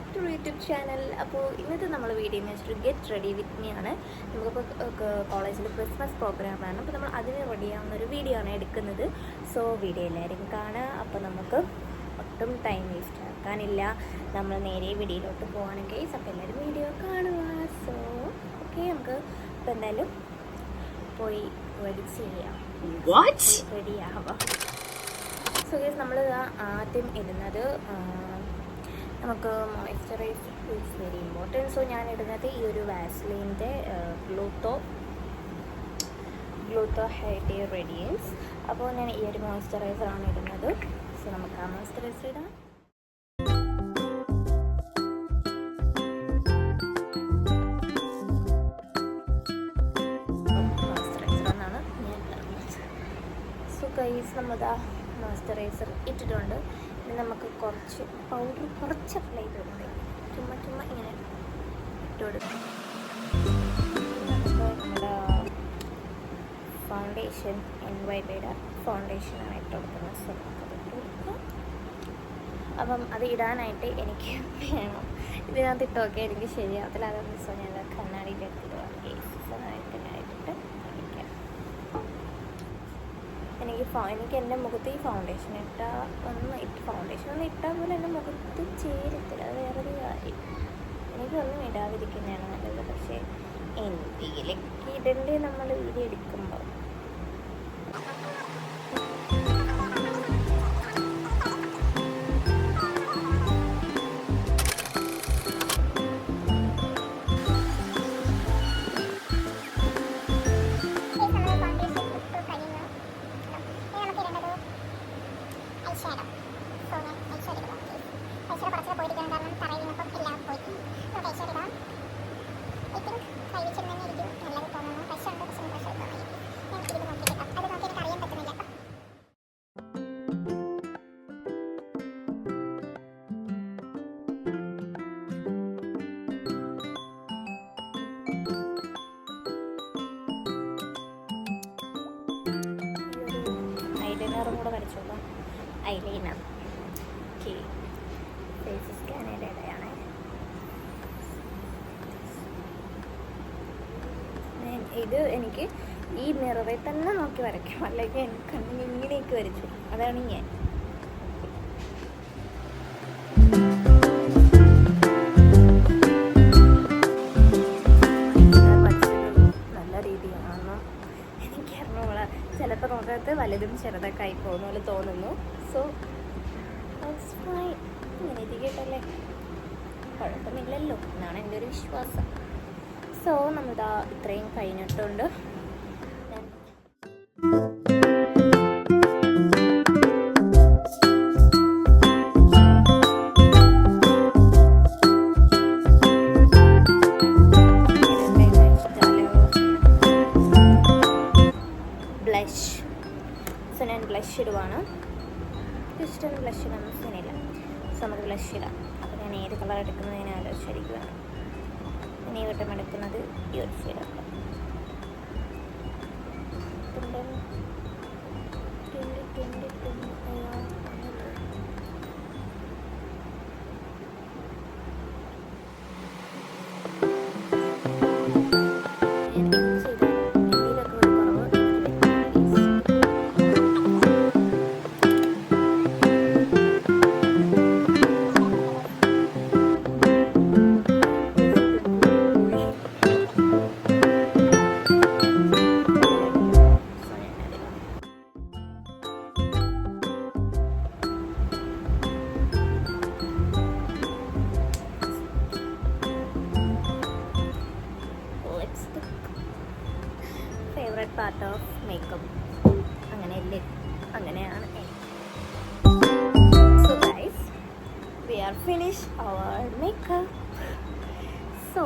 Back to YouTube channel. അപ്പോൾ ഇന്നത്തെ നമ്മൾ വീഡിയോ എന്ന് വെച്ചിട്ട് ഗെറ്റ് റെഡി വിത്ത് മീ ആണ്. നമുക്കിപ്പോൾ കോളേജിൽ ക്രിസ്മസ് പ്രോഗ്രാമാണ്. അപ്പോൾ നമ്മൾ അതിന് റെഡിയാവുന്ന ഒരു വീഡിയോ ആണ് എടുക്കുന്നത്. സോ വീഡിയോ എല്ലാവരും കാണുക. അപ്പോൾ നമുക്ക് ഒട്ടും ടൈം വേസ്റ്റ് ആക്കാനില്ല, നമ്മൾ നേരെ വീഡിയോയിലോട്ട് പോവുകയാണെങ്കിൽ അപ്പോൾ എല്ലാവരും വീഡിയോ കാണുക. സോ ഓക്കെ, നമുക്ക് ഇപ്പോൾ എന്തായാലും പോയി റെഡി ചെയ്യാം, റെഡിയാവാം. സോ ഗൈസ്, നമ്മൾ ആദ്യം ഇടുന്നത് നമുക്ക് moisturiser is very important. So ഞാൻ ഇടുന്നത് ഈ ഒരു വാസ്ലിൻ്റെ ഗ്ലൂത്തോ ഹൈഡേ റേഡിയൻസ്. അപ്പോൾ ഞാൻ ഈ ഒരു മോയ്സ്ചറൈസറാണ് ഇടുന്നത്. സോ നമുക്ക് ആ മോയ്സ്ചറൈസർ ഇടാം. മോയ്സ്ചറൈസറാണ് ഞാൻ ഇടുന്നത്. സോ ഗൈസ്, നമ്മളിതാ മോയ്സ്ചറൈസർ ഇട്ടിട്ടുണ്ട്. ഇനി നമുക്ക് കുറച്ച് പൗഡർ കുറച്ച് അപ്ലൈ ചെയ്തിട്ടുണ്ട്, ചുമ്മാ ഇങ്ങനെ ഇട്ട് കൊടുക്കും. നമുക്ക് നമ്മുടെ ഫൗണ്ടേഷൻ NYBയുടെ ഫൗണ്ടേഷനാണ് ഇട്ട് കൊടുക്കുന്നത്. സോ നമുക്കത് ഇട്ട് കൊടുക്കാം. അപ്പം അത് ഇടാനായിട്ട് എനിക്ക് വേണം, ഇതിനകത്ത് ഇട്ടൊക്കെ എനിക്ക് ശരിയാവത്തില്ല. അതൊന്ന് സോ ഞാൻ കണ്ണാടിയിൽ എടുത്തിടുവാണ്. ഇട്ടിട്ട് എനിക്ക് എൻ്റെ മുഖത്ത് ഈ ഫൗണ്ടേഷൻ ഫൗണ്ടേഷൻ ഒന്നും ഇട്ടാൽ പോലും എൻ്റെ മുഖത്ത് ചേരത്തില്ല. അത് വേറൊരു കാര്യം. എനിക്കൊന്നും ഇടാതിരിക്കുന്നതാണ് നല്ലത്. പക്ഷേ എന്തെങ്കിലൊക്കെ ഇടണ്ടേ നമ്മൾ വീഡിയോ എടുക്കുമ്പോൾ. ഐലൈനറും കൂടെ വരച്ചോളാം. ഐലൈനർ ഓക്കെ, ഫേസ് സ്കാനയുടെ ഇടയാണ്. ഇത് എനിക്ക് ഈ മിററിൽ തന്നെ നോക്കി വരയ്ക്കാം, അല്ലെങ്കിൽ എനിക്ക് കണ്ണിന് ഇങ്ങനെയൊക്കെ വരച്ചു. അതാണ് ഞാൻ. നല്ല രീതിയാണെന്ന് എനിക്കറിഞ്ഞോളാം. ചിലപ്പോൾ നോക്കത്ത് വലുതും ചെറുതൊക്കെ ആയി പോകുന്ന പോലെ തോന്നുന്നു. സോ ഇങ്ങനെ ഇരിക്കട്ടല്ലേ, കുഴപ്പമില്ലല്ലോ എന്നാണ് എൻ്റെ ഒരു വിശ്വാസം. സോ നമ്മളിതാ ഇത്രയും കഴിഞ്ഞിട്ടുണ്ട്. ബ്ലഷ്. സോ ഞാൻ ബ്ലഷ് ഇടുവാണ്. ഇഷ്ടം ബ്ലഷ് ഇടാൻ സീനില്ല. സോ നമുക്ക് ബ്ലഷ് ഇടാം. അപ്പോൾ ഞാൻ ഏത് കളർ എടുക്കുന്നത് ഞാൻ ആലോചിച്ചിരിക്കുകയാണ്. ഇനി വട്ടം എടുക്കുന്നത് ഈ ഒരു ഷെയ്ഡാക്കാം. ഫേവറേറ്റ് പാർട്ട് ഓഫ് മേക്കപ്പ് അങ്ങനെയാണ്. So guys, we are finish our makeup. So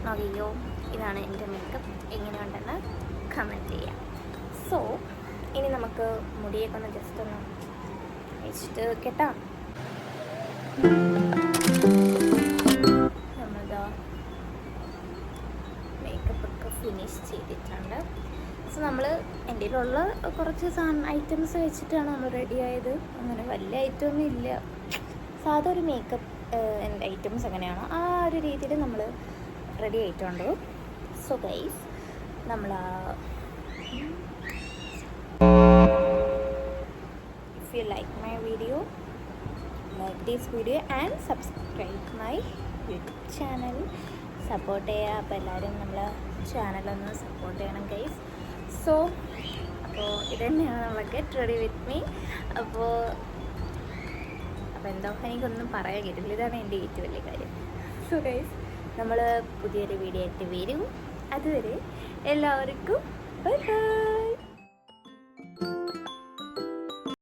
നോക്കിയോ, ഇതാണ് എൻ്റെ മേക്കപ്പ്. എങ്ങനെയുണ്ടെന്ന് കമൻറ്റ് ചെയ്യാം. സോ ഇനി നമുക്ക് മുടിയൊക്കെ ഒന്ന് ജസ്റ്റ് ഒന്ന് വെച്ചിട്ട് കെട്ടാം. നമ്മളിതാ മേക്കപ്പൊക്കെ ഫിനിഷ് ചെയ്തിട്ടുണ്ട്. സോ നമ്മൾ എൻ്റെ കയ്യിലുള്ള കുറച്ച് ഐറ്റംസ് വെച്ചിട്ടാണ് നമ്മൾ റെഡി ആയത്. അങ്ങനെ വലിയ ഐറ്റമൊന്നും ഇല്ല. സാധാ ഒരു മേക്കപ്പ് ഐറ്റംസ് എങ്ങനെയാണോ ആ ഒരു രീതിയിൽ നമ്മൾ റെഡി ആയിട്ടുണ്ടോ. സോ ഗൈസ് നമ്മൾ if you like my video, like this video and subscribe my YouTube channel. Support ചെയ്യുക. അപ്പോൾ എല്ലാവരും നമ്മളെ ചാനലൊന്ന് സപ്പോർട്ട് ചെയ്യണം ഗൈസ്. സോ അപ്പോൾ ഇതുതന്നെയാണ് നമ്മൾ ഗെറ്റ് റെഡി വിത്ത് മീ. അപ്പോൾ എന്തോ എനിക്കൊന്നും പറയാൻ കിട്ടില്ല. ഇതാണ് എൻ്റെ ഏറ്റവും വലിയ കാര്യം. സോ ഗൈസ് നമ്മൾ പുതിയൊരു വീഡിയോ ആയിട്ട് വരും. അതുവരെ എല്ലാവർക്കും ബൈ ബൈ.